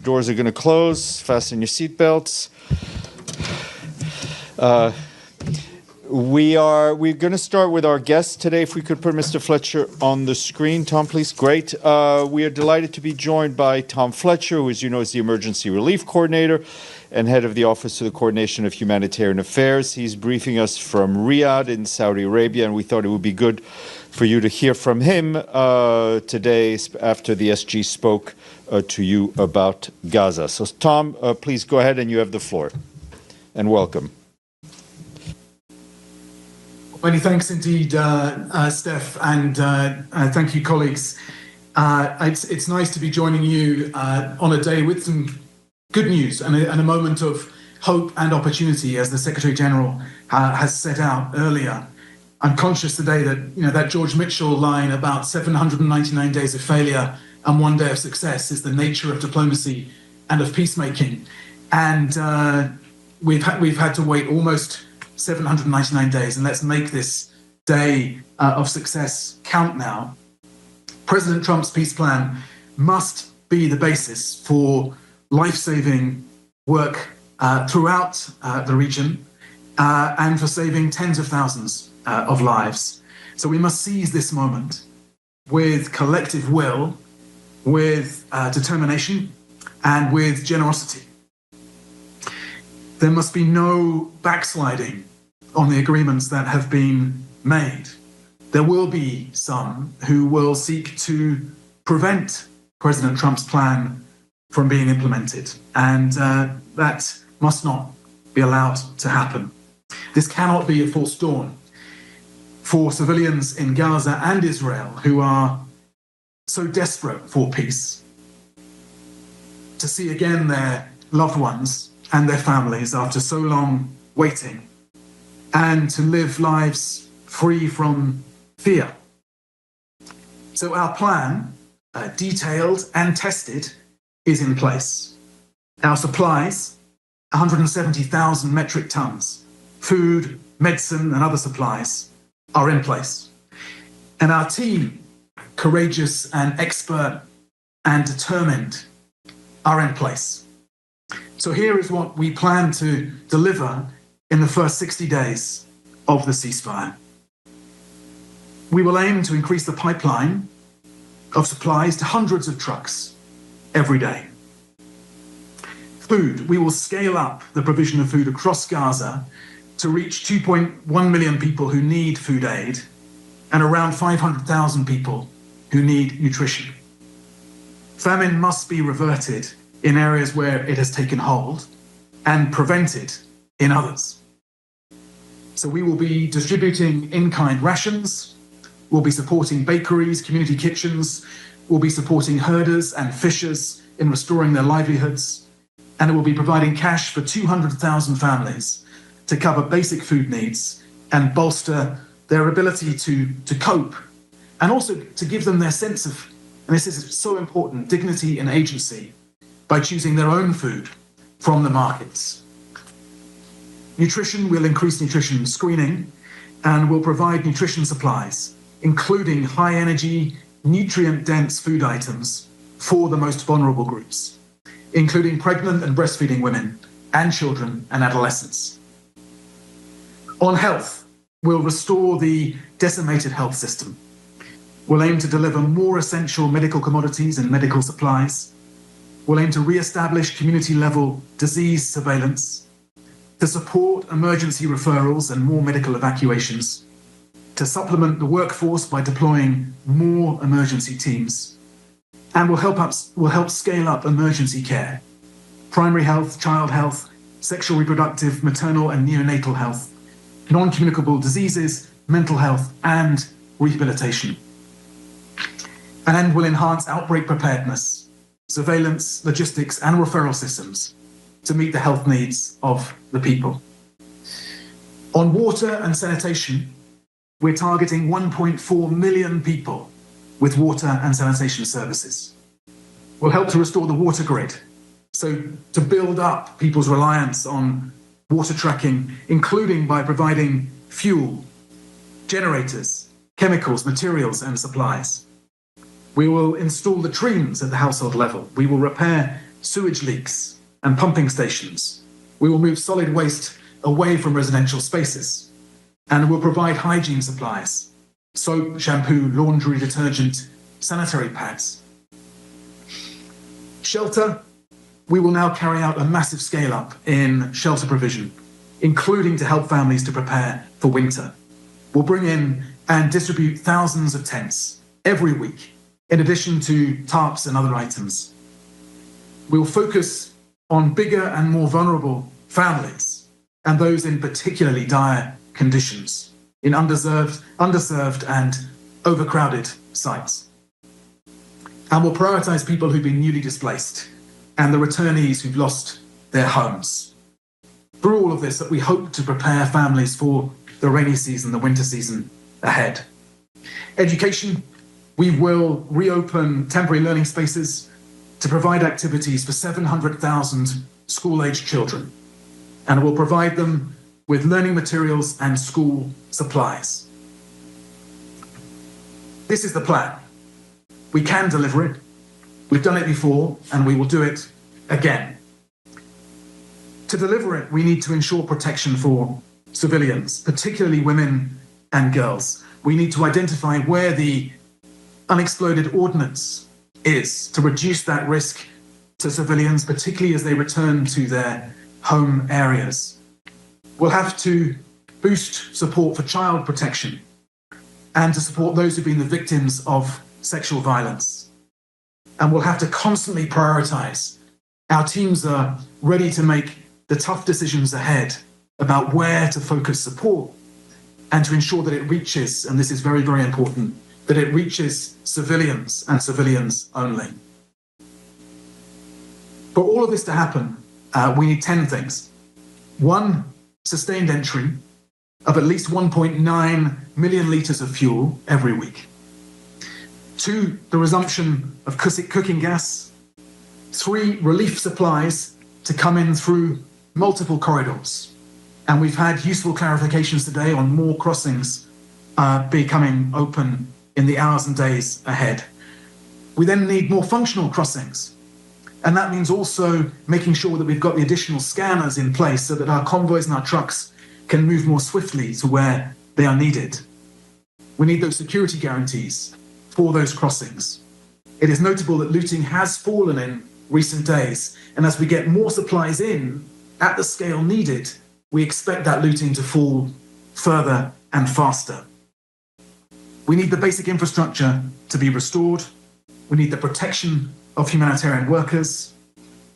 Doors are going to close. Fasten your seatbelts. We're going to start with our guests today. If we could put Mr. Fletcher on the screen. Tom, please. Great. We are delighted to be joined by Tom Fletcher, who, as you know, is the Emergency Relief Coordinator and head of the Office of the Coordination of Humanitarian Affairs. He's briefing us from Riyadh in Saudi Arabia, and we thought it would be good for you to hear from him today after the SG spoke to you about Gaza. So, Tom, please go ahead, and you have the floor. And welcome. Many thanks indeed, Steph, and thank you, colleagues. It's nice to be joining you on a day with some good news and a moment of hope and opportunity, as the Secretary General has set out earlier. I'm conscious today that that George Mitchell line about 799 days of failure and 1 day of success is the nature of diplomacy and of peacemaking, and we've had to wait almost 799 days, and let's make this day of success count now. President Trump's peace plan must be the basis for life-saving work throughout the region and for saving tens of thousands of lives. So we must seize this moment with collective will, with determination, and with generosity. There must be no backsliding on the agreements that have been made. There will be some who will seek to prevent President Trump's plan from being implemented, and that must not be allowed to happen. This cannot be a false dawn for civilians in Gaza and Israel who are so desperate for peace, to see again their loved ones and their families after so long waiting, and to live lives free from fear. So our plan, detailed and tested, is in place. Our supplies, 170,000 metric tons, food, medicine, and other supplies, are in place. And our team, courageous and expert and determined, are in place. So here is what we plan to deliver in the first 60 days of the ceasefire. We will aim to increase the pipeline of supplies to hundreds of trucks every day. Food, we will scale up the provision of food across Gaza to reach 2.1 million people who need food aid and around 500,000 people who need nutrition. Famine must be reverted in areas where it has taken hold and prevented in others. So we will be distributing in-kind rations, we'll be supporting bakeries, community kitchens, we'll be supporting herders and fishers in restoring their livelihoods, and it will be providing cash for 200,000 families to cover basic food needs and bolster their ability to cope, and also to give them their sense of, and this is so important, dignity and agency by choosing their own food from the markets. Nutrition will increase nutrition screening and will provide nutrition supplies, including high-energy, nutrient-dense food items for the most vulnerable groups, including pregnant and breastfeeding women and children and adolescents. On health, we'll restore the decimated health system. We'll aim to deliver more essential medical commodities and medical supplies. We'll aim to re-establish community-level disease surveillance, to support emergency referrals and more medical evacuations, to supplement the workforce by deploying more emergency teams, and will help scale up emergency care, primary health, child health, sexual, reproductive, maternal and neonatal health, non-communicable diseases, mental health, and rehabilitation. And will enhance outbreak preparedness, surveillance, logistics, and referral systems to meet the health needs of the people. On water and sanitation, we're targeting 1.4 million people with water and sanitation services. We'll help to restore the water grid, so to build up people's reliance on water tracking, including by providing fuel, generators, chemicals, materials, and supplies. We will install latrines at the household level. We will repair sewage leaks and pumping stations. We will move solid waste away from residential spaces, and we'll provide hygiene supplies, soap, shampoo, laundry, detergent, sanitary pads. Shelter, we will now carry out a massive scale-up in shelter provision, including to help families to prepare for winter. We'll bring in and distribute thousands of tents every week, in addition to tarps and other items. We'll focus on bigger and more vulnerable families and those in particularly dire conditions in underserved and overcrowded sites. And we'll prioritise people who've been newly displaced and the returnees who've lost their homes. Through all of this, that we hope to prepare families for the rainy season, the winter season ahead. Education, we will reopen temporary learning spaces to provide activities for 700,000 school-aged children, and we'll provide them with learning materials and school supplies. This is the plan. We can deliver it. We've done it before, and we will do it again. To deliver it, we need to ensure protection for civilians, particularly women and girls. We need to identify where the unexploded ordnance is to reduce that risk to civilians, particularly as they return to their home areas. We'll have to boost support for child protection and to support those who've been the victims of sexual violence. And we'll have to constantly prioritize. Our teams are ready to make the tough decisions ahead about where to focus support and to ensure that it reaches, and this is very, very important, that it reaches civilians and civilians only. For all of this to happen, we need 10 things. 1, sustained entry of at least 1.9 million litres of fuel every week. 2, the resumption of cooking gas. 3, relief supplies to come in through multiple corridors. And we've had useful clarifications today on more crossings becoming open in the hours and days ahead. We then need more functional crossings. And that means also making sure that we've got the additional scanners in place so that our convoys and our trucks can move more swiftly to where they are needed. We need those security guarantees for those crossings. It is notable that looting has fallen in recent days, and as we get more supplies in at the scale needed, we expect that looting to fall further and faster. We need the basic infrastructure to be restored. We need the protection of humanitarian workers.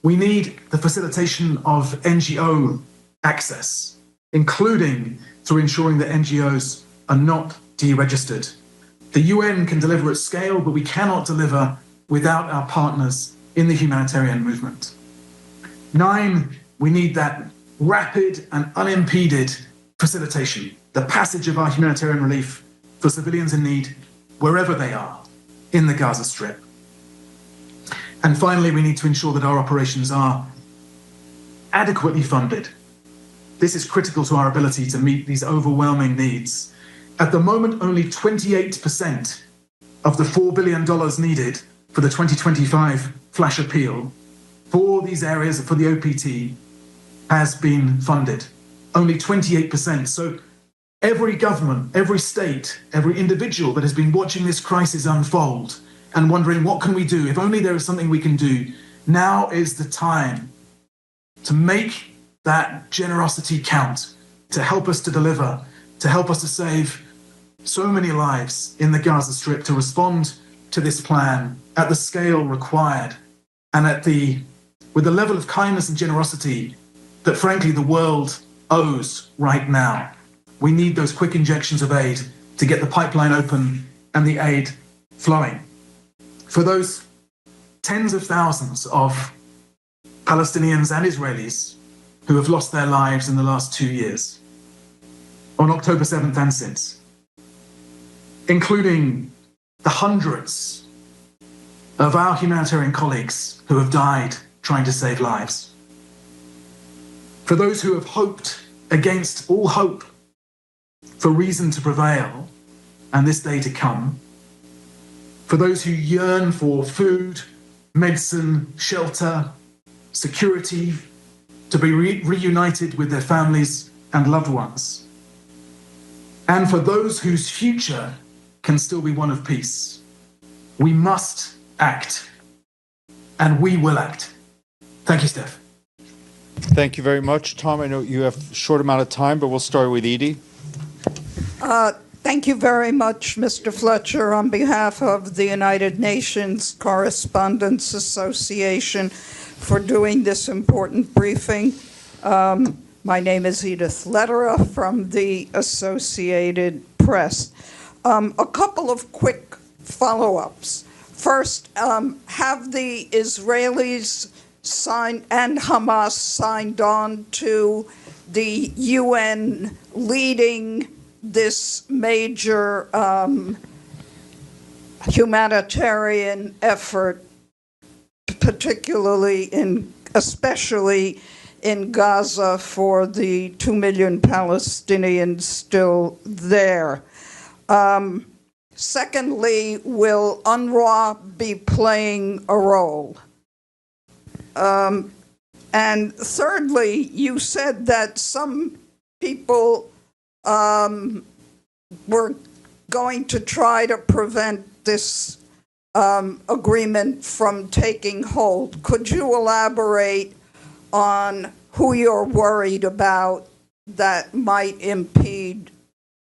We need the facilitation of NGO access, including through ensuring that NGOs are not deregistered. The UN can deliver at scale, but we cannot deliver without our partners in the humanitarian movement. 9, we need that rapid and unimpeded facilitation, the passage of our humanitarian relief for civilians in need wherever they are in the Gaza Strip. And finally, we need to ensure that our operations are adequately funded. This is critical to our ability to meet these overwhelming needs. At the moment, only 28% of the $4 billion needed for the 2025 flash appeal for these areas, for the OPT, has been funded. Only 28%. So every government, every state, every individual that has been watching this crisis unfold and wondering, what can we do? If only there is something we can do. Now is the time to make that generosity count, to help us to deliver, to help us to save so many lives in the Gaza Strip, to respond to this plan at the scale required and with the level of kindness and generosity that, frankly, the world owes right now. We need those quick injections of aid to get the pipeline open and the aid flowing. For those tens of thousands of Palestinians and Israelis who have lost their lives in the last 2 years, on October 7th and since, including the hundreds of our humanitarian colleagues who have died trying to save lives. For those who have hoped against all hope for reason to prevail and this day to come. For those who yearn for food, medicine, shelter, security, to be reunited with their families and loved ones, and for those whose future can still be one of peace. We must act, and we will act. Thank you, Steph. Thank you very much. Tom, I know you have a short amount of time, but we'll start with Edie. Thank you very much, Mr. Fletcher, on behalf of the United Nations Correspondents Association for doing this important briefing. My name is Edith Lederer from the Associated Press. A couple of quick follow-ups. First, have the Israelis signed and Hamas signed on to the UN leading this major humanitarian effort, especially in Gaza for the 2 million Palestinians still there? Secondly, will UNRWA be playing a role? And thirdly, you said that some people were going to try to prevent this agreement from taking hold. Could you elaborate on who you're worried about that might impede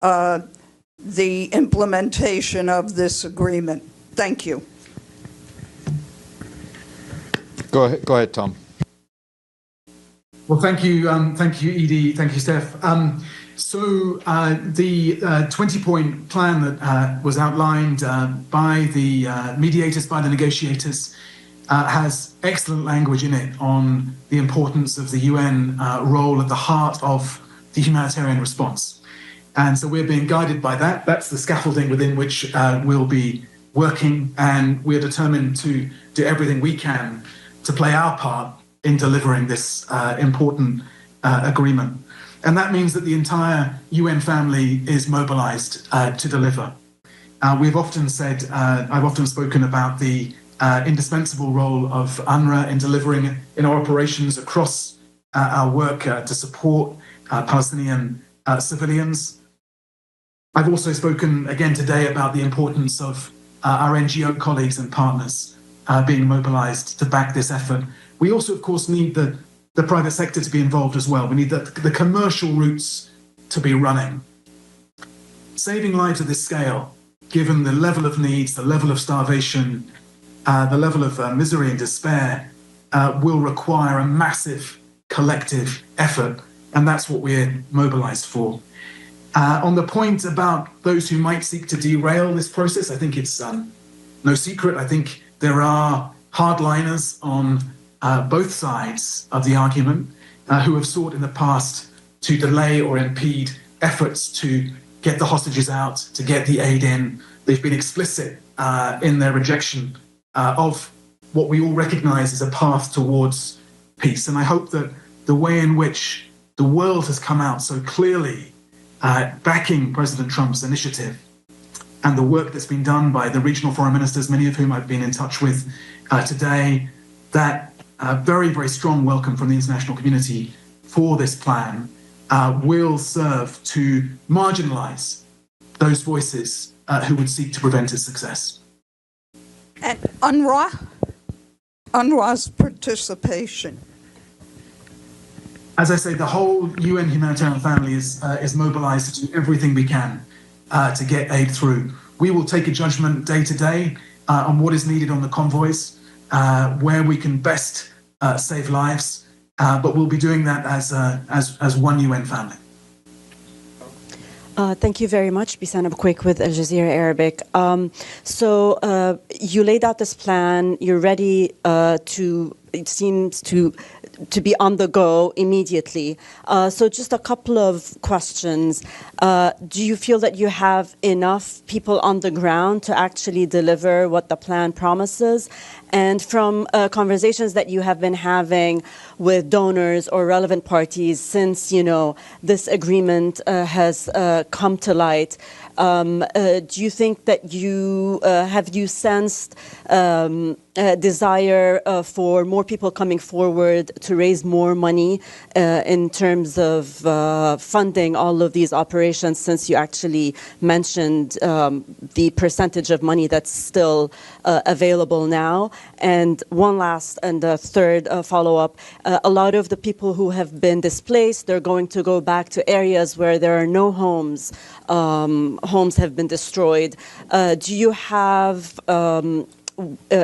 the implementation of this agreement? Thank you. Go ahead, Tom. Well, thank you, Edie. Thank you, Steph. So the 20-point plan that was outlined by the mediators, by the negotiators, has excellent language in it on the importance of the UN role at the heart of the humanitarian response. And so we're being guided by that. That's the scaffolding within which we'll be working, and we're determined to do everything we can to play our part in delivering this important agreement. And that means that the entire UN family is mobilized to deliver. We've often said, I've often spoken about the indispensable role of UNRWA in delivering in our operations across our work to support Palestinian civilians. I've also spoken again today about the importance of our NGO colleagues and partners being mobilized to back this effort. We also, of course, need the private sector to be involved as well. We need the commercial routes to be running. Saving lives at this scale, given the level of needs, the level of starvation, the level of misery and despair, will require a massive collective effort, and that's what we're mobilized for. On the point about those who might seek to derail this process, I think it's no secret. I think there are hardliners on both sides of the argument who have sought in the past to delay or impede efforts to get the hostages out, to get the aid in. They've been explicit in their rejection of what we all recognize as a path towards peace. And I hope that the way in which the world has come out so clearly backing President Trump's initiative and the work that's been done by the regional foreign ministers, many of whom I've been in touch with today, that very, very strong welcome from the international community for this plan will serve to marginalize those voices who would seek to prevent its success. And UNRWA's participation. As I say, the whole UN humanitarian family is mobilized to do everything we can to get aid through. We will take a judgment day to day on what is needed on the convoys, where we can best save lives, but we'll be doing that as one UN family. Thank you very much. Bisan Aboukwik with Al Jazeera Arabic. So you laid out this plan. You're ready it seems to be on the go immediately. So just a couple of questions. Do you feel that you have enough people on the ground to actually deliver what the plan promises? And from conversations that you have been having with donors or relevant parties since, this agreement has come to light, do you think that have you sensed a desire for more people coming forward to raise more money in terms of funding all of these operations, since you actually mentioned the percentage of money that's still available now? And one last and a third follow-up, a lot of the people who have been displaced, they're going to go back to areas where there are no homes. Homes have been destroyed. Do you have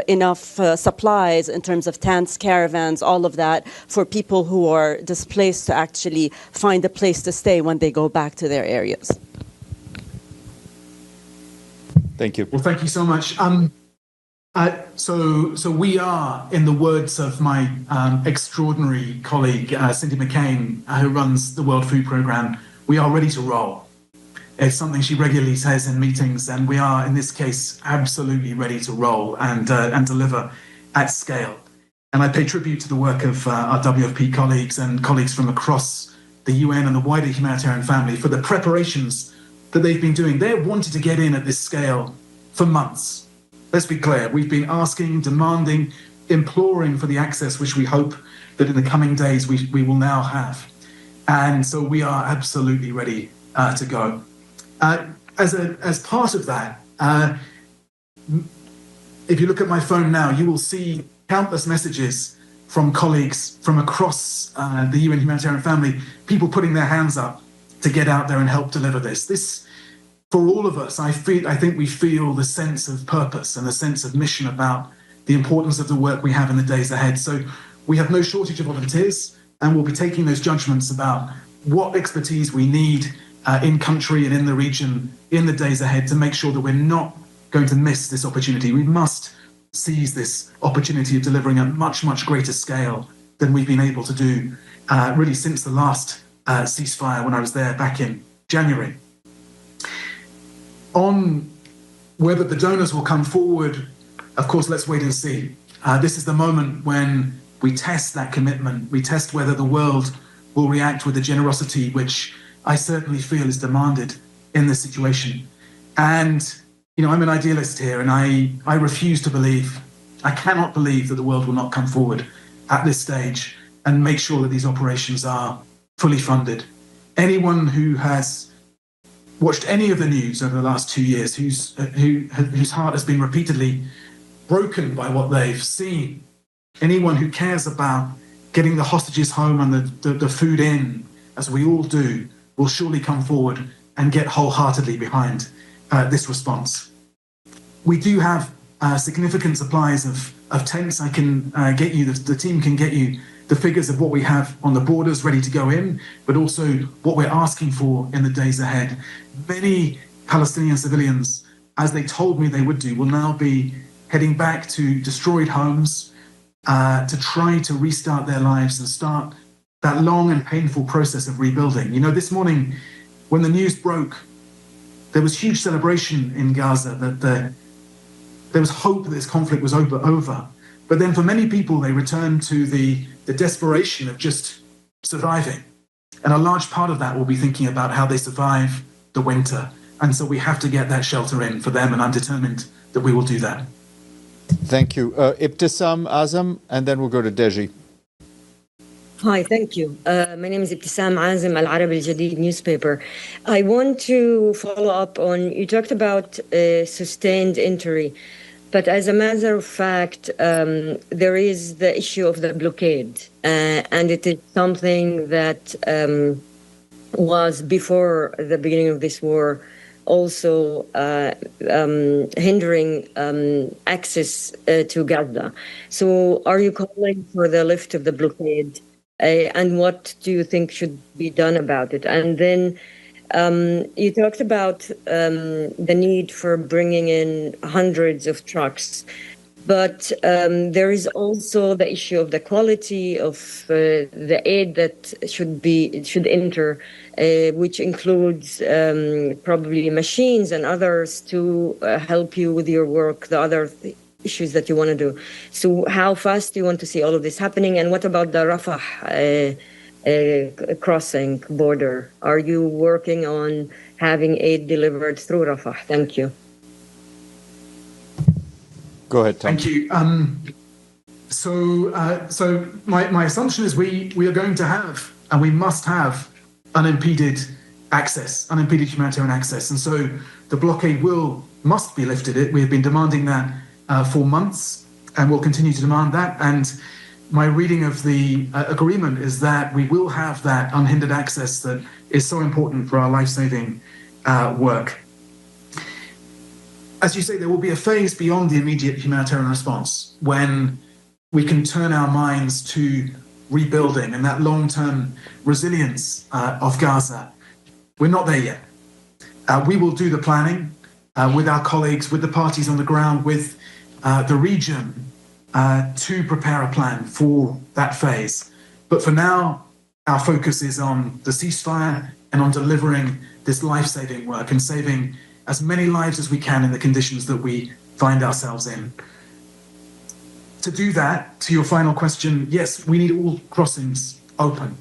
enough supplies in terms of tents, caravans, all of that, for people who are displaced to actually find a place to stay when they go back to their areas? Thank you. Well, thank you so much. So we are, in the words of my extraordinary colleague, Cindy McCain, who runs the World Food Programme, we are ready to roll. It's something she regularly says in meetings, and we are, in this case, absolutely ready to roll and deliver at scale. And I pay tribute to the work of our WFP colleagues and colleagues from across the UN and the wider humanitarian family for the preparations that they've been doing. They've wanted to get in at this scale for months. Let's be clear, we've been asking, demanding, imploring for the access which we hope that in the coming days we will now have. And so we are absolutely ready to go. As part of that, if you look at my phone now, you will see countless messages from colleagues from across the UN humanitarian family, people putting their hands up to get out there and help deliver this. This, for all of us, I think we feel the sense of purpose and the sense of mission about the importance of the work we have in the days ahead. So we have no shortage of volunteers, and we'll be taking those judgments about what expertise we need in country and in the region in the days ahead to make sure that we're not going to miss this opportunity. We must seize this opportunity of delivering at much, much greater scale than we've been able to do really since the last ceasefire when I was there back in January. On whether the donors will come forward, of course, let's wait and see. This is the moment when we test that commitment. We test whether the world will react with the generosity which I certainly feel is demanded in this situation. And, I'm an idealist here, and I refuse to believe, I cannot believe that the world will not come forward at this stage and make sure that these operations are fully funded. Anyone who has watched any of the news over the last 2 years, whose heart has been repeatedly broken by what they've seen, anyone who cares about getting the hostages home and the food in, as we all do, will surely come forward and get wholeheartedly behind this response. We do have significant supplies of tents. I can get you, the team can get you the figures of what we have on the borders ready to go in, but also what we're asking for in the days ahead. Many Palestinian civilians, as they told me they would do, will now be heading back to destroyed homes to try to restart their lives and start that long and painful process of rebuilding. This morning, when the news broke, there was huge celebration in Gaza that there was hope that this conflict was over. But then for many people, they returned to the desperation of just surviving. And a large part of that will be thinking about how they survive the winter. And so we have to get that shelter in for them, and I'm determined that we will do that. Thank you. Ibtisam Azam, and then we'll go to Deji. Hi, thank you. My name is Ibtisam Azam, Al Arab Al Jadid newspaper. I want to follow up on, you talked about sustained entry, but as a matter of fact, there is the issue of the blockade, and it is something that was before the beginning of this war also hindering access to Gaza. So are you calling for the lift of the blockade? And what do you think should be done about it? And then you talked about the need for bringing in hundreds of trucks, but there is also the issue of the quality of the aid that should enter, which includes probably machines and others to help you with your work, the other issues that you want to do. So how fast do you want to see all of this happening? And what about the Rafah crossing border? Are you working on having aid delivered through Rafah? Thank you. Go ahead, Tom. Thank you. So my assumption is we are going to have, and we must have, unimpeded humanitarian access. And so the blockade must be lifted. We have been demanding that for months, and will continue to demand that. And my reading of the agreement is that we will have that unhindered access that is so important for our life-saving work. As you say, there will be a phase beyond the immediate humanitarian response when we can turn our minds to rebuilding and that long-term resilience of Gaza. We're not there yet. We will do the planning with our colleagues, with the parties on the ground, with the region to prepare a plan for that phase. But for now, our focus is on the ceasefire and on delivering this life-saving work and saving as many lives as we can in the conditions that we find ourselves in. To do that, to your final question, yes, we need all crossings open.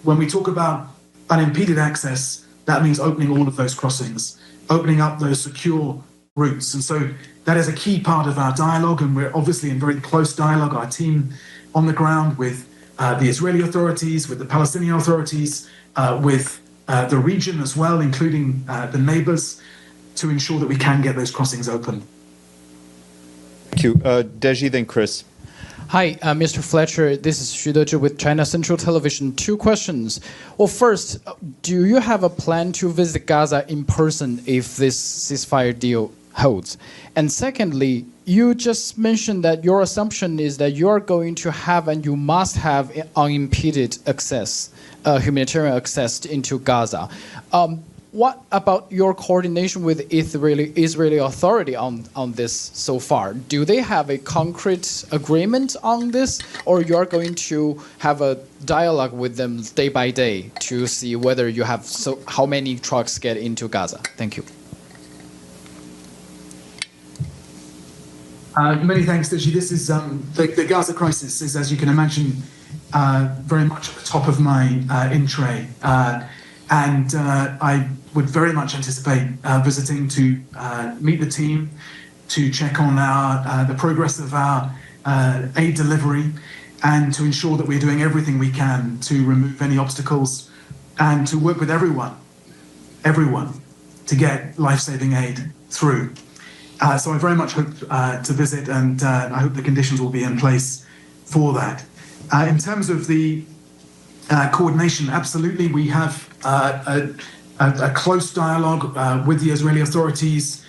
When we talk about unimpeded access, that means opening all of those crossings, opening up those secure routes. And so that is a key part of our dialogue, and we're obviously in very close dialogue, our team on the ground, with the Israeli authorities, with the Palestinian authorities, with the region as well, including the neighbors, to ensure that we can get those crossings open. Thank you. Deji, then Chris. Hi, Mr. Fletcher. This is Xu Dezhi with China Central Television. 2 questions. Well, first, do you have a plan to visit Gaza in person if this ceasefire deal holds? And secondly, you just mentioned that your assumption is that you are going to have and you must have unimpeded access, humanitarian access into Gaza. What about your coordination with Israeli authority on this so far? Do they have a concrete agreement on this, or you are going to have a dialogue with them day by day to see whether you have how many trucks get into Gaza? Thank you. Many thanks, Deji. This is the Gaza crisis is, as you can imagine, very much at the top of my in tray. And I would very much anticipate visiting to meet the team, to check on the progress of our aid delivery, and to ensure that we're doing everything we can to remove any obstacles and to work with everyone to get life-saving aid through. So I very much hope to visit, and I hope the conditions will be in place for that. In terms of the coordination, absolutely, we have a close dialogue with the Israeli authorities,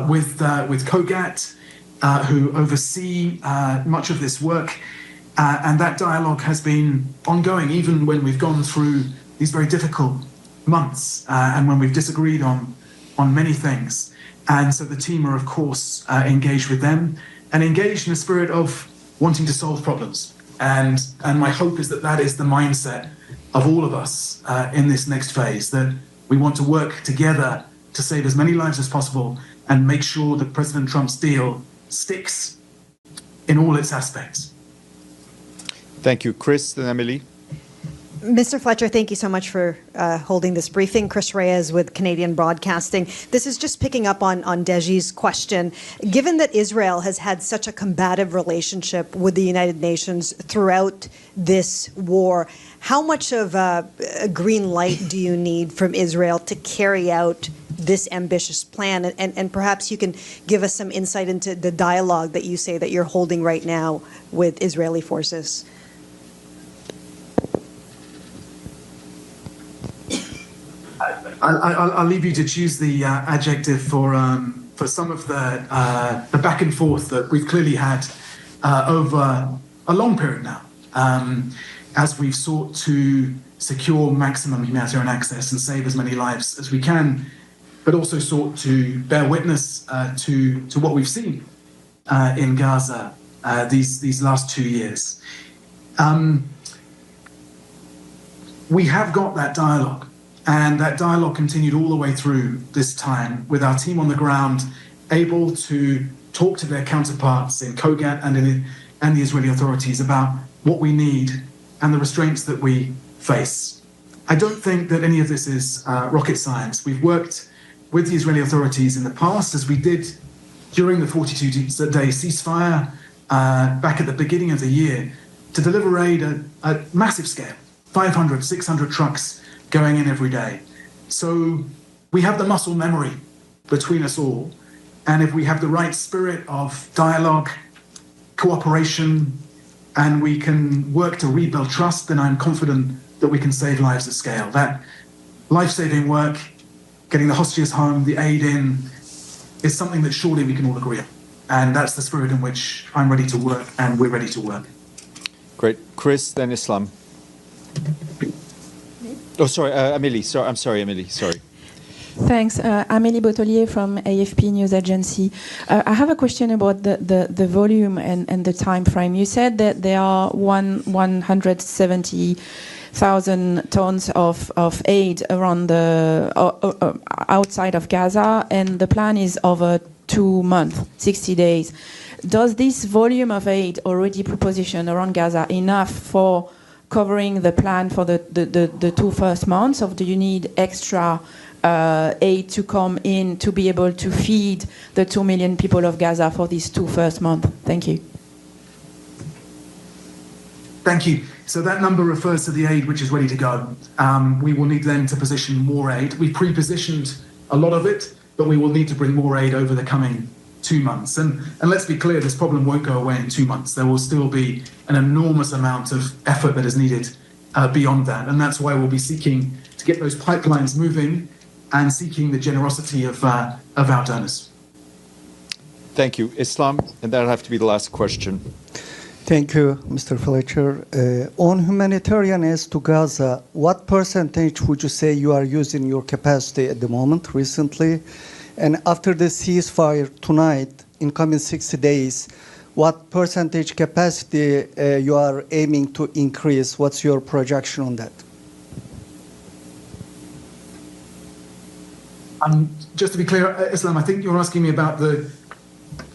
with COGAT, who oversee much of this work, and that dialogue has been ongoing even when we've gone through these very difficult months and when we've disagreed on many things. And so the team are, of course, engaged with them and engaged in a spirit of wanting to solve problems. And my hope is that that is the mindset of all of us in this next phase, that we want to work together to save as many lives as possible and make sure that President Trump's deal sticks in all its aspects. Thank you. Chris, then Emily. Mr. Fletcher, thank you so much for holding this briefing. Chris Reyes with Canadian Broadcasting. This is just picking up on Deji's question. Given that Israel has had such a combative relationship with the United Nations throughout this war, how much of a green light do you need from Israel to carry out this ambitious plan? And perhaps you can give us some insight into the dialogue that you say that you're holding right now with Israeli forces. I'll leave you to choose the adjective for some of the back and forth that we've clearly had over a long period now, as we've sought to secure maximum humanitarian access and save as many lives as we can, but also sought to bear witness to what we've seen in Gaza these last 2 years. We have got that dialogue. And that dialogue continued all the way through this time with our team on the ground able to talk to their counterparts in Kogat and the Israeli authorities about what we need and the restraints that we face. I don't think that any of this is rocket science. We've worked with the Israeli authorities in the past, as we did during the 42-day ceasefire back at the beginning of the year, to deliver aid at massive scale, 500, 600 trucks going in every day. So we have the muscle memory between us all. And if we have the right spirit of dialogue, cooperation, and we can work to rebuild trust, then I'm confident that we can save lives at scale. That life-saving work, getting the hostages home, the aid in, is something that surely we can all agree on. And that's the spirit in which I'm ready to work and we're ready to work. Great. Chris, then Islam. Oh, sorry, Amélie. I'm sorry, Amélie. Sorry. Thanks. Amélie Bottelier from AFP News Agency. I have a question about the volume and the time frame. You said that there are 170,000 tons of aid around the outside of Gaza, and the plan is over 2 months, 60 days. Does this volume of aid already propositioned around Gaza enough for covering the plan for the 2 first months, or do you need extra aid to come in to be able to feed the 2 million people of Gaza for these 2 first months? Thank you. Thank you. So that number refers to the aid which is ready to go. We will need then to position more aid. We pre-positioned a lot of it, but we will need to bring more aid over the coming 2 months. And let's be clear, this problem won't go away in 2 months. There will still be an enormous amount of effort that is needed beyond that. And that's why we'll be seeking to get those pipelines moving and seeking the generosity of our donors. Thank you. Islam, and that'll have to be the last question. Thank you, Mr. Fletcher. On humanitarian aid to Gaza, what percentage would you say you are using your capacity at the moment, recently? And after the ceasefire tonight, in coming 60 days, what percentage capacity you are aiming to increase? What's your projection on that? Just to be clear, Islam, I think you're asking me about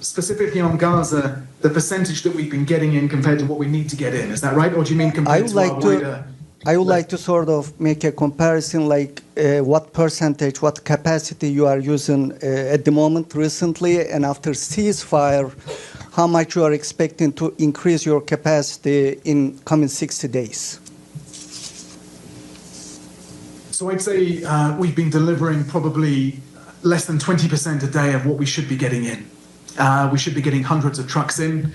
specifically on Gaza, the percentage that we've been getting in compared to what we need to get in. Is that right? Or do you mean compared to our wider... I would like to sort of make a comparison, like what percentage, what capacity you are using at the moment recently, and after ceasefire, how much you are expecting to increase your capacity in coming 60 days? So I'd say we've been delivering probably less than 20% a day of what we should be getting in. We should be getting hundreds of trucks in.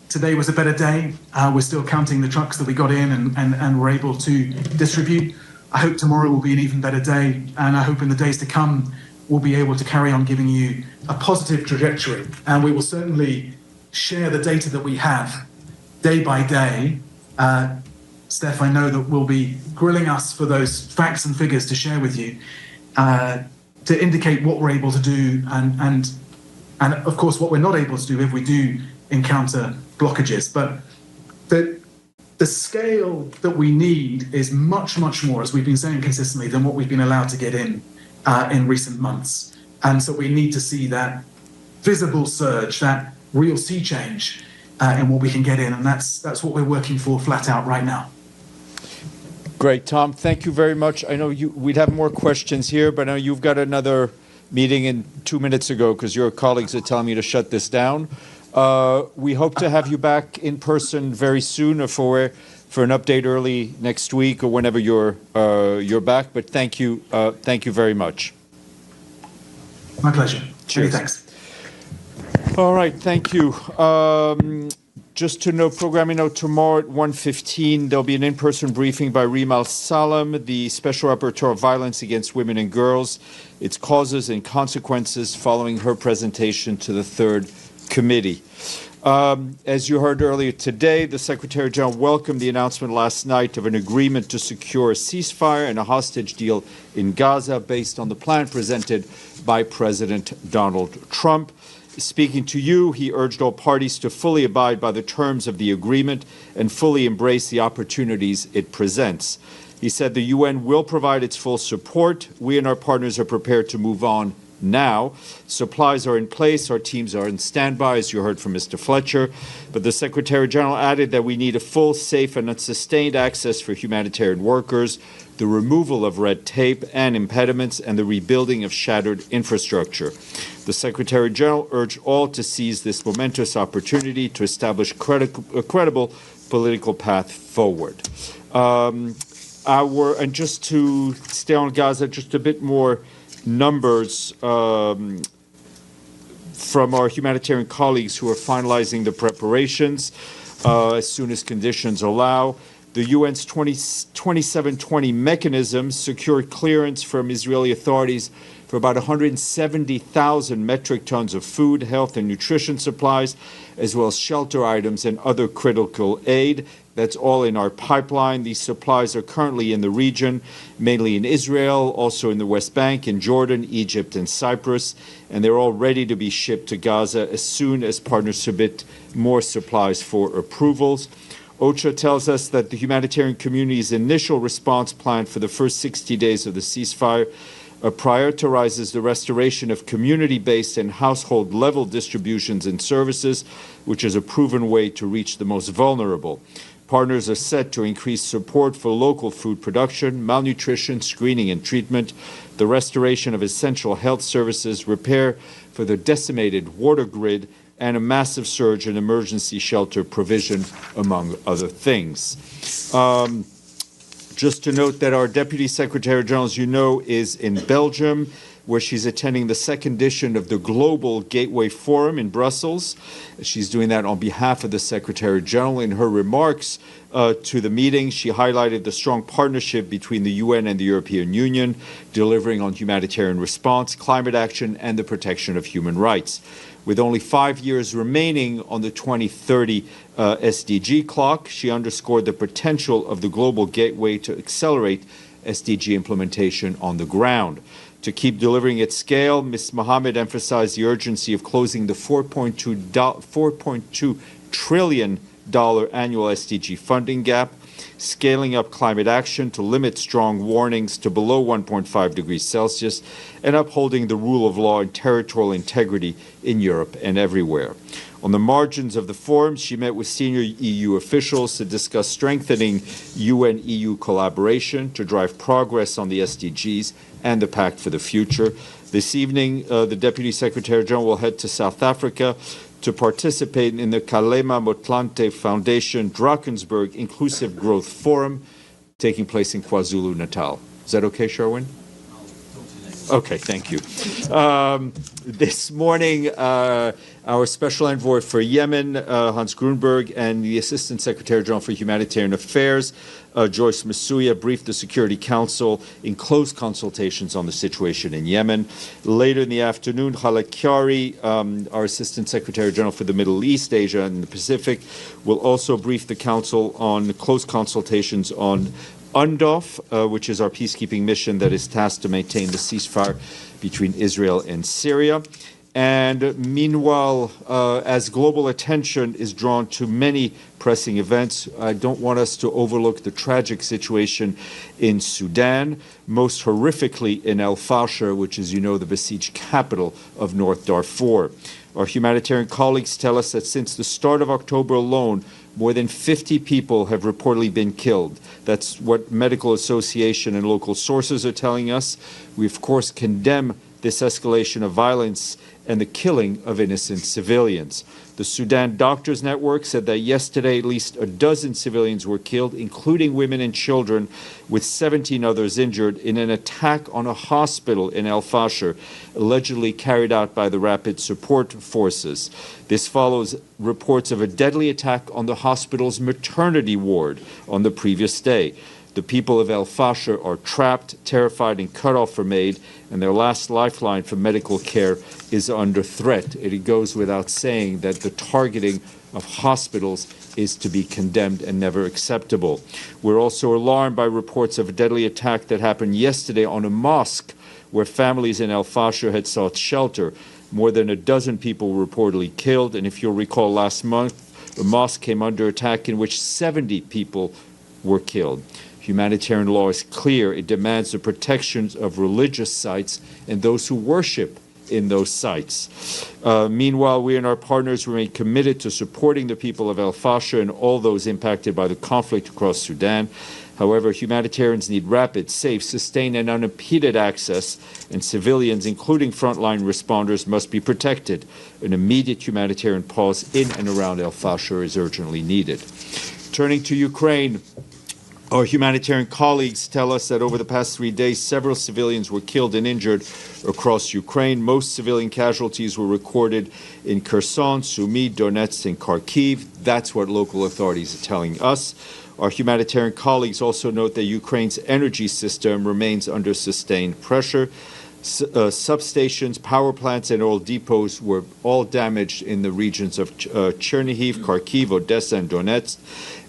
Today was a better day. We're still counting the trucks that we got in and we're able to distribute. I hope tomorrow will be an even better day, and I hope in the days to come we'll be able to carry on giving you a positive trajectory. And we will certainly share the data that we have day by day. Steph, I know that we'll be grilling us for those facts and figures to share with you, to indicate what we're able to do and of course what we're not able to do if we do encounter blockages. But the scale that we need is much, much more, as we've been saying consistently, than what we've been allowed to get in recent months. And so we need to see that visible surge, that real sea change in what we can get in. And that's what we're working for flat out right now. Great, Tom. Thank you very much. I know we'd have more questions here, but I know you've got another meeting in 2 minutes ago because your colleagues are telling me to shut this down. We hope to have you back in person very soon, or for an update early next week or whenever you're back. But thank you very much. My pleasure. Cheers. Many thanks. All right, thank you. Just to know, programming note, tomorrow at 1:15, there'll be an in-person briefing by Reem Al-Salam, the Special Rapporteur of Violence Against Women and Girls, its causes and consequences, following her presentation to the Third Committee. As you heard earlier today, the Secretary General welcomed the announcement last night of an agreement to secure a ceasefire and a hostage deal in Gaza based on the plan presented by President Donald Trump. Speaking to you, he urged all parties to fully abide by the terms of the agreement and fully embrace the opportunities it presents. He said the UN will provide its full support. We and our partners are prepared to move on now. Supplies are in place. Our teams are in standby, as you heard from Mr. Fletcher. But the Secretary General added that we need a full, safe, and sustained access for humanitarian workers, the removal of red tape and impediments, and the rebuilding of shattered infrastructure. The Secretary General urged all to seize this momentous opportunity to establish a credible political path forward. And just to stay on Gaza, just a bit more numbers from our humanitarian colleagues who are finalizing the preparations as soon as conditions allow. The UN's 2720 mechanism secured clearance from Israeli authorities for about 170,000 metric tons of food, health, and nutrition supplies, as well as shelter items and other critical aid. That's all in our pipeline. These supplies are currently in the region, mainly in Israel, also in the West Bank, in Jordan, Egypt, and Cyprus, and they're all ready to be shipped to Gaza as soon as partners submit more supplies for approvals. OCHA tells us that the humanitarian community's initial response plan for the first 60 days of the ceasefire prioritizes the restoration of community-based and household-level distributions and services, which is a proven way to reach the most vulnerable. Partners are set to increase support for local food production, malnutrition, screening and treatment, the restoration of essential health services, repair for the decimated water grid, and a massive surge in emergency shelter provision, among other things. Just to note that our Deputy Secretary General, as you know, is in Belgium, where she's attending the second edition of the Global Gateway Forum in Brussels. She's doing that on behalf of the Secretary General. In her remarks to the meeting, she highlighted the strong partnership between the UN and the European Union, delivering on humanitarian response, climate action, and the protection of human rights. With only 5 years remaining on the 2030 SDG clock, she underscored the potential of the Global Gateway to accelerate SDG implementation on the ground. To keep delivering at scale, Ms. Mohammed emphasized the urgency of closing the $4.2 trillion annual SDG funding gap, scaling up climate action to limit strong warnings to below 1.5 degrees Celsius, and upholding the rule of law and territorial integrity in Europe and everywhere. On the margins of the forum, she met with senior EU officials to discuss strengthening UN-EU collaboration to drive progress on the SDGs and the Pact for the Future. This evening, the Deputy Secretary General will head to South Africa to participate in the Kgalema Motlanthe Foundation Drakensberg Inclusive Growth Forum taking place in KwaZulu-Natal. Is that okay, Sherwin? Okay, thank you. This morning, our Special Envoy for Yemen, Hans Grunberg, and the Assistant Secretary General for Humanitarian Affairs, Joyce Masuya, briefed the Security Council in close consultations on the situation in Yemen. Later in the afternoon, Khaled Kyari, our Assistant Secretary General for the Middle East, Asia, and the Pacific, will also brief the Council on close consultations on UNDOF, which is our peacekeeping mission that is tasked to maintain the ceasefire between Israel and Syria. And meanwhile, as global attention is drawn to many pressing events, I don't want us to overlook the tragic situation in Sudan, most horrifically in El Fasher, which is, you know, the besieged capital of North Darfur. Our humanitarian colleagues tell us that since the start of October alone, more than 50 people have reportedly been killed. That's what medical association and local sources are telling us. We, of course, condemn this escalation of violence and the killing of innocent civilians. The Sudan Doctors Network said that yesterday at least a dozen civilians were killed, including women and children, with 17 others injured in an attack on a hospital in El Fasher, allegedly carried out by the Rapid Support Forces. This follows reports of a deadly attack on the hospital's maternity ward on the previous day. The people of El Fasher are trapped, terrified, and cut off from aid, and their last lifeline for medical care is under threat. It goes without saying that the targeting of hospitals is to be condemned and never acceptable. We're also alarmed by reports of a deadly attack that happened yesterday on a mosque where families in El Fasher had sought shelter. More than a dozen people were reportedly killed, and if you'll recall, last month, the mosque came under attack in which 70 people were killed. Humanitarian law is clear. It demands the protections of religious sites and those who worship in those sites. Meanwhile, we and our partners remain committed to supporting the people of El Fasher and all those impacted by the conflict across Sudan. However, humanitarians need rapid, safe, sustained, and unimpeded access, and civilians, including frontline responders, must be protected. An immediate humanitarian pause in and around El Fasher is urgently needed. Turning to Ukraine, our humanitarian colleagues tell us that over the past 3 days, several civilians were killed and injured across Ukraine. Most civilian casualties were recorded in Kherson, Sumy, Donetsk, and Kharkiv. That's what local authorities are telling us. Our humanitarian colleagues also note that Ukraine's energy system remains under sustained pressure. Substations, power plants, and oil depots were all damaged in the regions of Chernihiv, Kharkiv, Odessa, and Donetsk.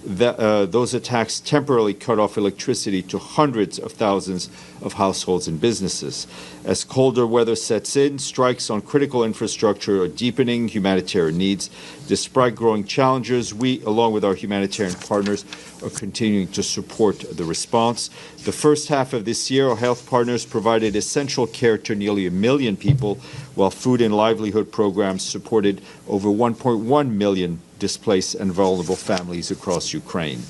Those attacks temporarily cut off electricity to hundreds of thousands of households and businesses. As colder weather sets in, strikes on critical infrastructure are deepening humanitarian needs. Despite growing challenges, we, along with our humanitarian partners, are continuing to support the response. The first half of this year, our health partners provided essential care to nearly 1 million people, while food and livelihood programs supported over 1.1 million displaced and vulnerable families across Ukraine.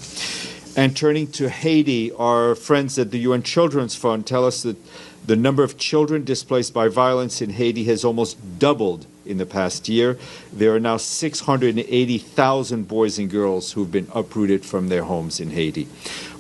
And turning to Haiti, our friends at the UN Children's Fund tell us that the number of children displaced by violence in Haiti has almost doubled in the past year. There are now 680,000 boys and girls who've been uprooted from their homes in Haiti.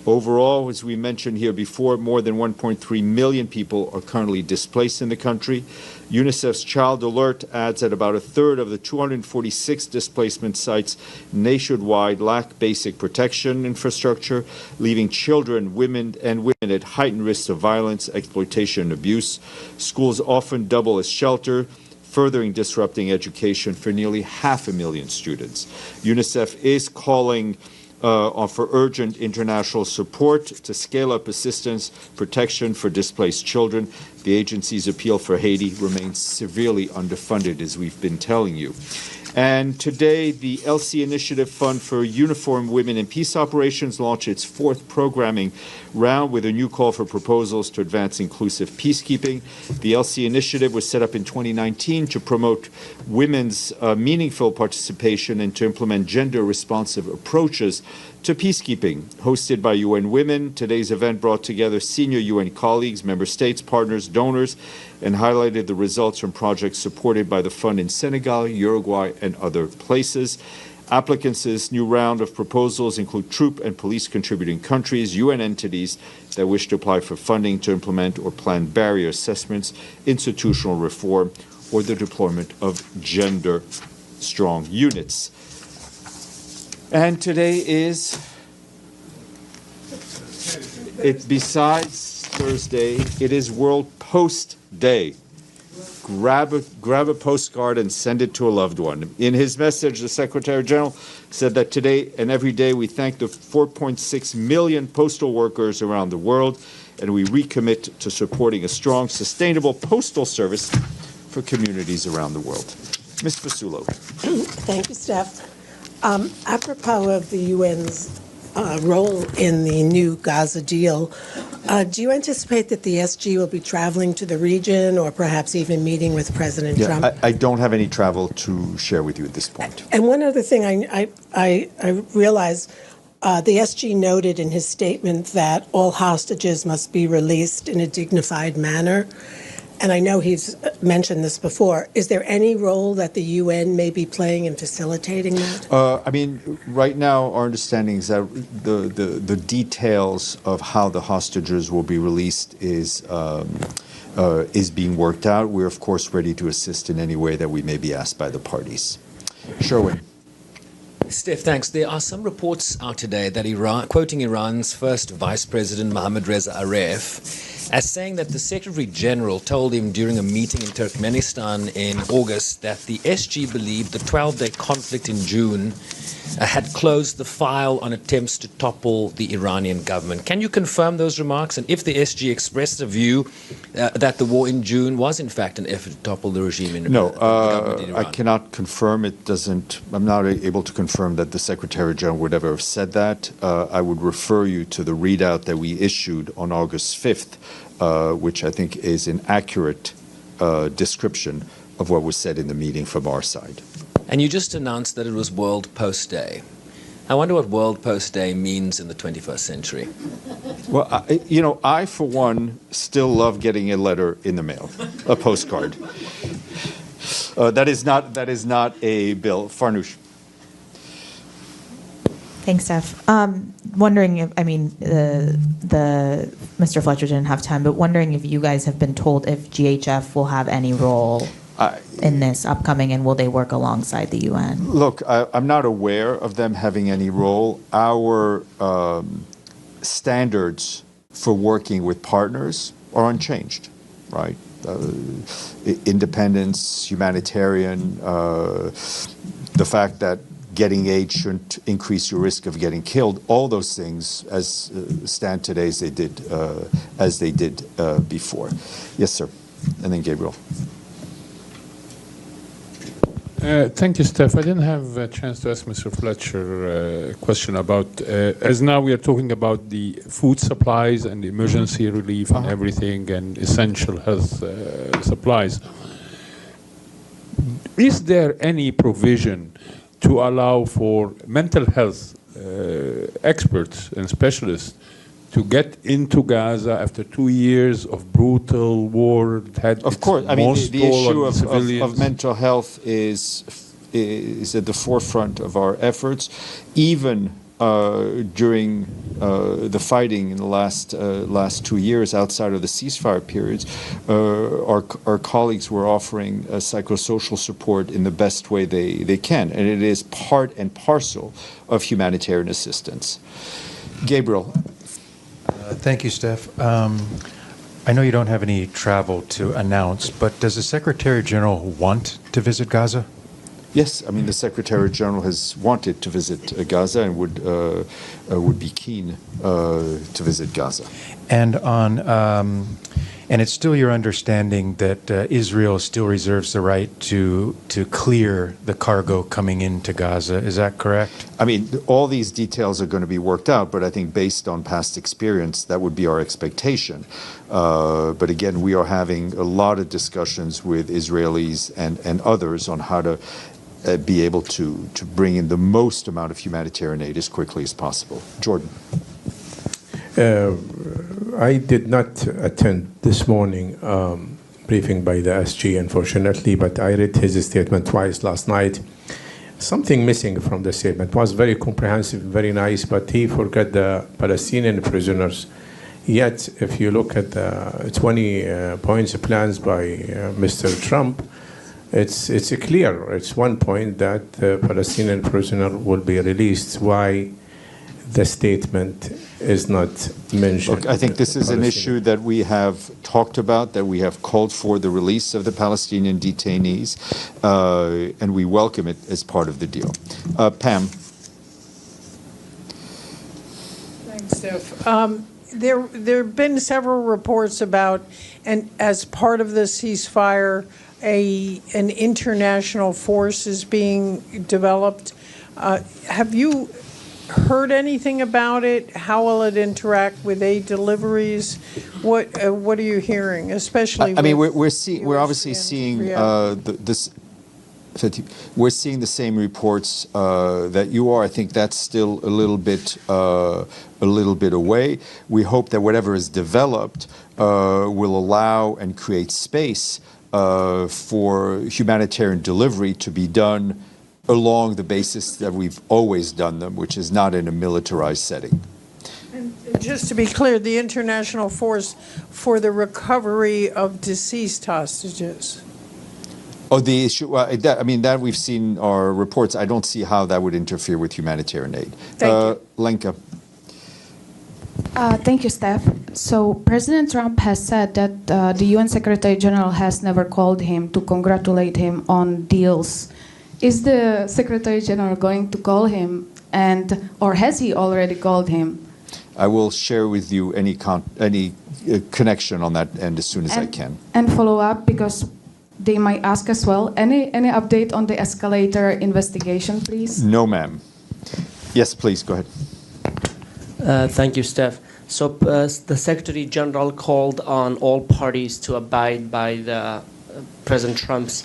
Overall, as we mentioned here before, more than 1.3 million people are currently displaced in the country. UNICEF's Child Alert adds that about a third of the 246 displacement sites nationwide lack basic protection infrastructure, leaving children, women at heightened risk of violence, exploitation, and abuse. Schools often double as shelter, furthering disrupting education for nearly 500,000 students. UNICEF is calling for urgent international support to scale up assistance protection for displaced children. The agency's appeal for Haiti remains severely underfunded, as we've been telling you. And today, the LC Initiative Fund for Uniformed Women in Peace Operations launched its fourth programming round with a new call for proposals to advance inclusive peacekeeping. The LC Initiative was set up in 2019 to promote women's meaningful participation and to implement gender-responsive approaches to peacekeeping. Hosted by UN Women, today's event brought together senior UN colleagues, member states, partners, donors, and highlighted the results from projects supported by the fund in Senegal, Uruguay, and other places. Applicants to this new round of proposals include troop and police contributing countries, UN entities that wish to apply for funding to implement or plan barrier assessments, institutional reform, or the deployment of gender-strong units. And today is, besides Thursday, it is World Post Day. Grab a postcard and send it to a loved one. In his message, the Secretary General said that today and every day we thank the 4.6 million postal workers around the world, and we recommit to supporting a strong, sustainable postal service for communities around the world. Ms. Fasullo. Thank you, Steph. Apropos of the UN's role in the new Gaza deal, do you anticipate that the SG will be traveling to the region or perhaps even meeting with President Trump? I don't have any travel to share with you at this point. And one other thing I realize, the SG noted in his statement that all hostages must be released in a dignified manner. And I know he's mentioned this before. Is there any role that the UN may be playing in facilitating that? Right now, our understanding is that the details of how the hostages will be released is being worked out. We're, of course, ready to assist in any way that we may be asked by the parties. Sherwin. Steph, thanks. There are some reports out today that Iran, quoting Iran's first Vice President Mohammad Reza Aref, as saying that the Secretary General told him during a meeting in Turkmenistan in August that the SG believed the 12-day conflict in June had closed the file on attempts to topple the Iranian government. Can you confirm those remarks? And if the SG expressed a view that the war in June was in fact an effort to topple the regime in No, the government in Iran? I cannot confirm. I'm not able to confirm that the Secretary General would ever have said that. I would refer you to the readout that we issued on August 5th, which I think is an accurate description of what was said in the meeting from our side. And you just announced that it was World Post Day. I wonder what World Post Day means in the 21st century. Well, I, for one, still love getting a letter in the mail, a postcard. That is not a bill. Farnoosh. Thanks, Steph. Wondering if, Mr. Fletcher didn't have time, but wondering if you guys have been told if GHF will have any role in this upcoming, and will they work alongside the UN? Look, I'm not aware of them having any role. Our standards for working with partners are unchanged, right? Independence, humanitarian, the fact that getting aid shouldn't increase your risk of getting killed. All those things as stand today as they did before. Yes, sir. And then Gabriel. Thank you, Steph. I didn't have a chance to ask Mr. Fletcher a question about, as now we are talking about the food supplies and emergency relief and everything and essential health supplies. Is there any provision to allow for mental health experts and specialists to get into Gaza after 2 years of brutal war? Of course, I mean, the issue of mental health is at the forefront of our efforts, even during the fighting in the last 2 years outside of the ceasefire periods. Our colleagues were offering psychosocial support in the best way they can, and it is part and parcel of humanitarian assistance. Gabriel. Thank you, Steph. I know you don't have any travel to announce, but does the Secretary General want to visit Gaza? Yes, I mean the Secretary General has wanted to visit Gaza and would be keen to visit Gaza. And and it's still your understanding that Israel still reserves the right to clear the cargo coming into Gaza. Is that correct? I mean, all these details are going to be worked out, but I think based on past experience, that would be our expectation. But again, we are having a lot of discussions with Israelis and others on how to be able to bring in the most amount of humanitarian aid as quickly as possible. Jordan. I did not attend this morning briefing by the SG, unfortunately, but I read his statement twice last night. Something missing from the statement. It was very comprehensive, very nice, but he forgot the Palestinian prisoners. Yet, if you look at the 20 points plans by Mr. Trump, it's clear. It's one point that the Palestinian prisoner will be released. Why the statement is not mentioned? Look, I think this is an issue that we have talked about, that we have called for the release of the Palestinian detainees, and we welcome it as part of the deal. Pam. Thanks, Steph. There have been several reports about, and as part of the ceasefire, an international force is being developed. Have you heard anything about it? How will it interact with aid deliveries? What are you hearing, especially? I mean, we're obviously seeing we're seeing the same reports that you are. I think that's still a little bit away. We hope that whatever is developed will allow and create space for humanitarian delivery to be done along the basis that we've always done them, which is not in a militarized setting. And just to be clear, the international force for the recovery of deceased hostages. Oh, the issue, that we've seen our reports. I don't see how that would interfere with humanitarian aid. Thank you. Lenka. Thank you, Steph. So President Trump has said that the UN Secretary General has never called him to congratulate him on deals. Is the Secretary General going to call him, or has he already called him? I will share with you any connection on that end as soon as I can. And follow up, because they might ask as well. Any update on the escalator investigation, please? No, ma'am. Yes, please, go ahead. Thank you, Steph. So the Secretary General called on all parties to abide by the President Trump's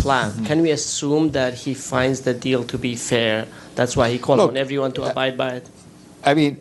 plan. Can we assume that he finds the deal to be fair? That's why he called on everyone to abide by it. I mean,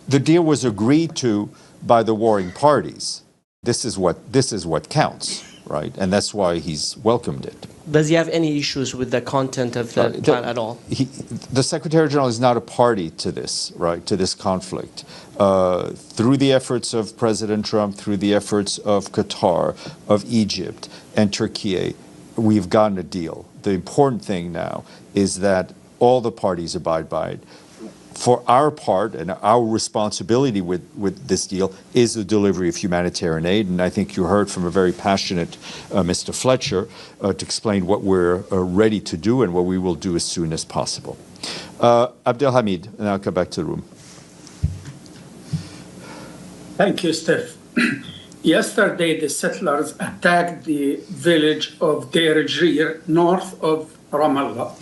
the deal was agreed to by the warring parties. This is what counts, right? And that's why he's welcomed it. Does he have any issues with the content of the plan at all? The Secretary General is not a party to this, right? To this conflict. Through the efforts of President Trump, through the efforts of Qatar, of Egypt, and Turkey, we've gotten a deal. The important thing now is that all the parties abide by it. For our part, and our responsibility with this deal is the delivery of humanitarian aid. And I think you heard from a very passionate Mr. Fletcher to explain what we're ready to do and what we will do as soon as possible. Abdelhamid, and I'll come back to the room. Thank you, Steph. Yesterday, the settlers attacked the village of Deir Jrir, north of Ramallah,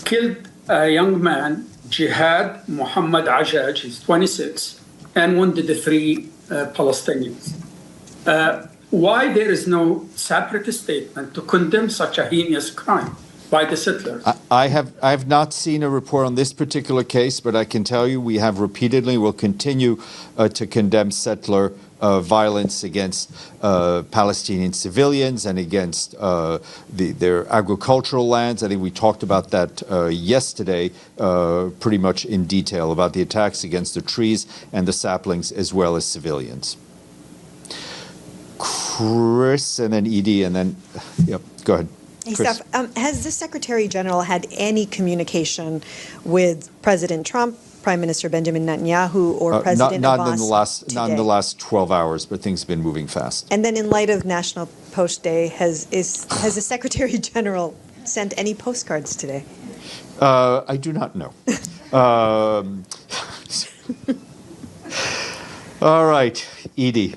killed a young man, Jihad Muhammad Ajaj, he's 26, and wounded the 3 Palestinians. Why there is no separate statement to condemn such a heinous crime by the settlers? I have not seen a report on this particular case, but I can tell you we have repeatedly, will continue to condemn settler violence against Palestinian civilians and against their agricultural lands. I think we talked about that yesterday pretty much in detail, about the attacks against the trees and the saplings as well as civilians. Chris, and then Edie, and then, yep, go ahead. Hey, Steph, has the Secretary General had any communication with President Trump, Prime Minister Benjamin Netanyahu, or President Abbas not in the last 12 hours, but things have been moving fast. And then in light of National Post Day, has the Secretary General sent any postcards today? I do not know. All right, Edie.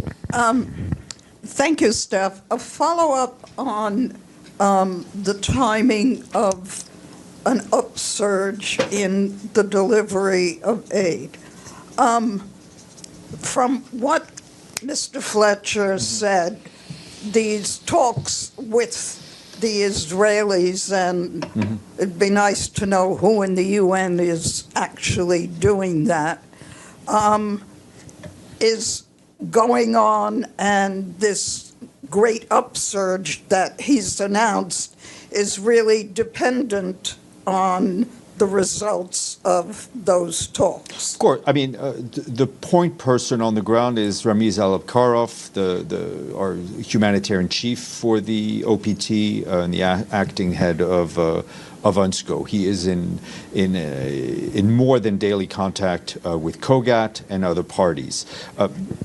Thank you, Steph. A follow-up on the timing of an upsurge in the delivery of aid. From what Mr. Fletcher said, these talks with the Israelis, and it'd be nice to know who in the UN is actually doing that, is going on, and this great upsurge that he's announced is really dependent on the results of those talks. Of course. I mean, the point person on the ground is Ramiz Alabkarov, our humanitarian chief for the OPT and the acting head of UNSCO. He is in more than daily contact with COGAT and other parties.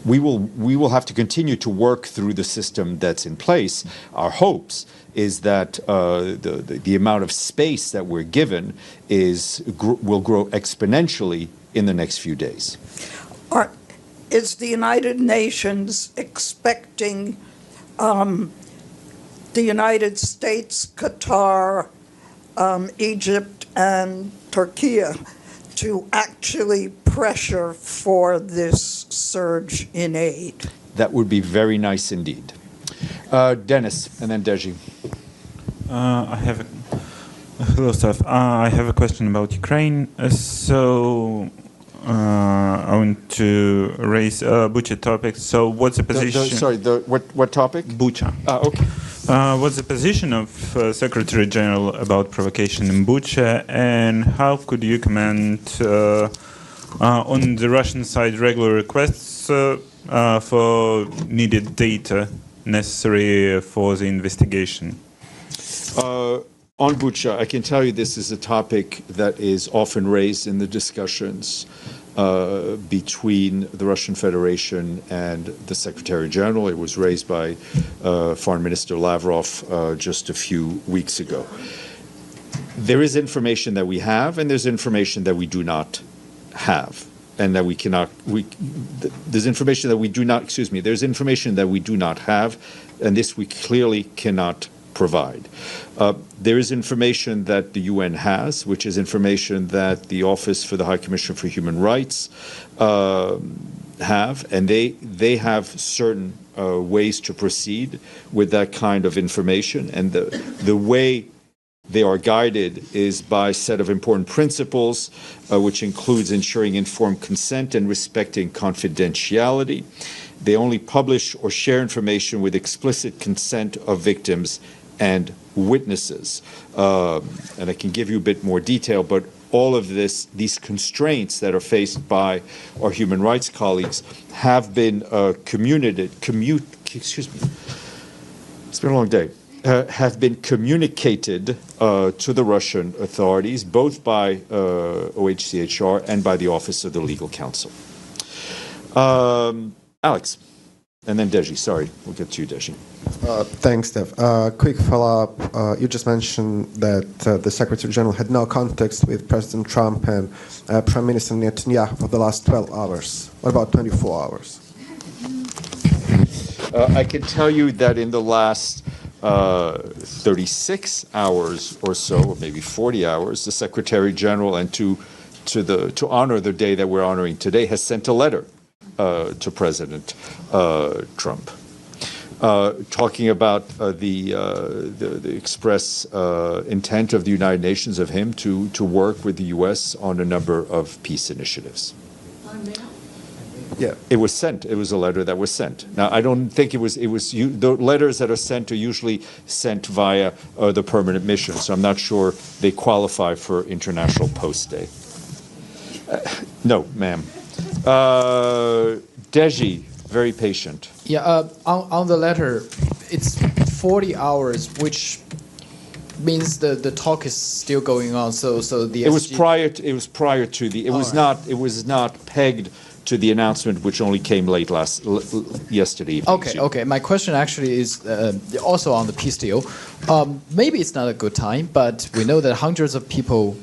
We will have to continue to work through the system that's in place. Our hopes is that the amount of space that we're given will grow exponentially in the next few days. Is the United Nations expecting the United States, Qatar, Egypt, and Turkey to actually pressure for this surge in aid? That would be very nice indeed. Dennis, and then Deji. Hello, Steph. I have a question about Ukraine. I want to raise a Bucha topic. So, what's the position? What topic? Bucha. Okay. What's the position of Secretary General about provocation in Bucha, and how could you comment on the Russian side regular requests for needed data necessary for the investigation? On Bucha, I can tell you this is a topic that is often raised in the discussions between the Russian Federation and the Secretary General. It was raised by Foreign Minister Lavrov just a few weeks ago. There is information that we have, and there's information that we do not have, and that we cannot. There's information that we do not. Excuse me. There's information that we do not have, and this we clearly cannot provide. There is information that the UN has, which is information that the Office for the High Commissioner for Human Rights have, and they have certain ways to proceed with that kind of information, and the way they are guided is by a set of important principles, which includes ensuring informed consent and respecting confidentiality. They only publish or share information with explicit consent of victims and witnesses. And I can give you a bit more detail, but all of these constraints that are faced by our human rights colleagues have been it's been a long day. Have been communicated to the Russian authorities, both by OHCHR and by the Office of the Legal Counsel. Alex, and then Deji. Sorry, we'll get to you, Deji. Thanks, Steph. Quick follow-up. You just mentioned that the Secretary General had no contact with President Trump and Prime Minister Netanyahu for the last 12 hours. What about 24 hours? I can tell you that in the last 36 hours or so, or maybe 40 hours, the Secretary General, and to honor the day that we're honoring today, has sent a letter to President Trump, talking about the express intent of the United Nations of him to work with the U.S. on a number of peace initiatives. Yeah, it was sent. It was a letter that was sent. Now, I don't think it was the letters that are sent are usually sent via the permanent mission, so I'm not sure they qualify for International Post Day. No, ma'am. Deji, very patient. Yeah, on the letter, it's 40 hours, which means the talk is still going on. So the it was prior to the. It was not pegged to the announcement, which only came late yesterday evening. Okay. My question actually is also on the peace deal. Maybe it's not a good time, but we know that hundreds of people,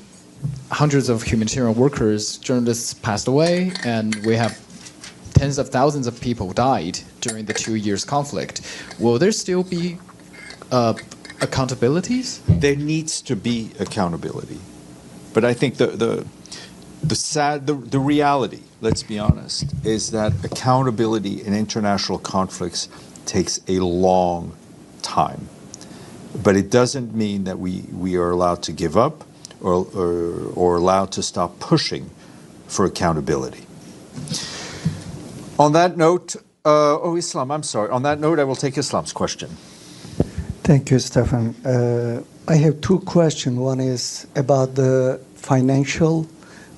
hundreds of humanitarian workers, journalists passed away, and we have tens of thousands of people died during the 2 years conflict. Will there still be accountabilities? There needs to be accountability, but I think the reality, let's be honest, is that accountability in international conflicts takes a long time. But it doesn't mean that we are allowed to give up or allowed to stop pushing for accountability. On that note, Islam, I'm sorry. On that note, I will take Islam's question. Thank you, Stefan. I have two questions. One is about the financial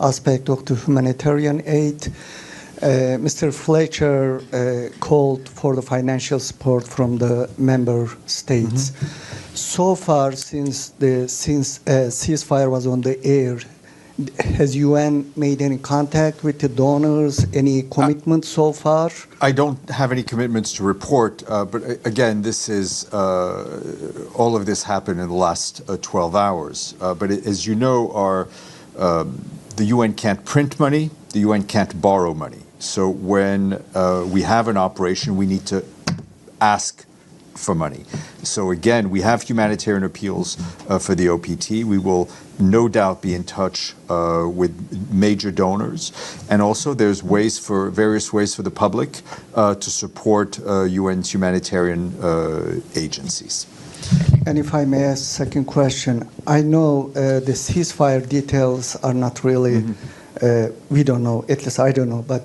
aspect of the humanitarian aid. Mr. Fletcher called for the financial support from the member states. Mm-hmm. So far, since ceasefire was on the air, has UN made any contact with the donors? Any commitments so far? I don't have any commitments to report, but again, this is all of this happened in the last 12 hours. But as you know, the UN can't print money, the UN can't borrow money. So when we have an operation, we need to ask for money. So again, we have humanitarian appeals for the OPT. We will no doubt be in touch with major donors. And also there's various ways for the public to support UN's humanitarian agencies. And if I may ask second question, I know the ceasefire details are not really, we don't know, at least I don't know, but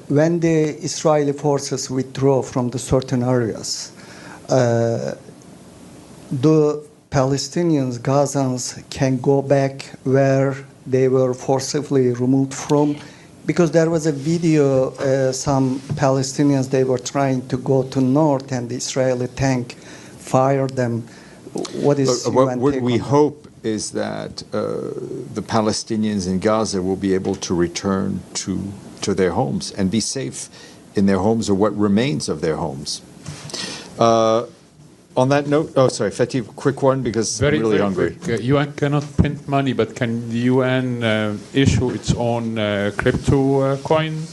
when the Israeli forces withdraw from the certain areas, the Palestinians, Gazans, can go back where they were forcibly removed from? Because there was a video, some Palestinians, they were trying to go to north and the Israeli tank fired them. What is what we hope is that the Palestinians in Gaza will be able to return to their homes and be safe in their homes or what remains of their homes. On that note, Fethi, quick one because I'm really hungry. Quick. UN cannot print money, but can the UN issue its own crypto coin?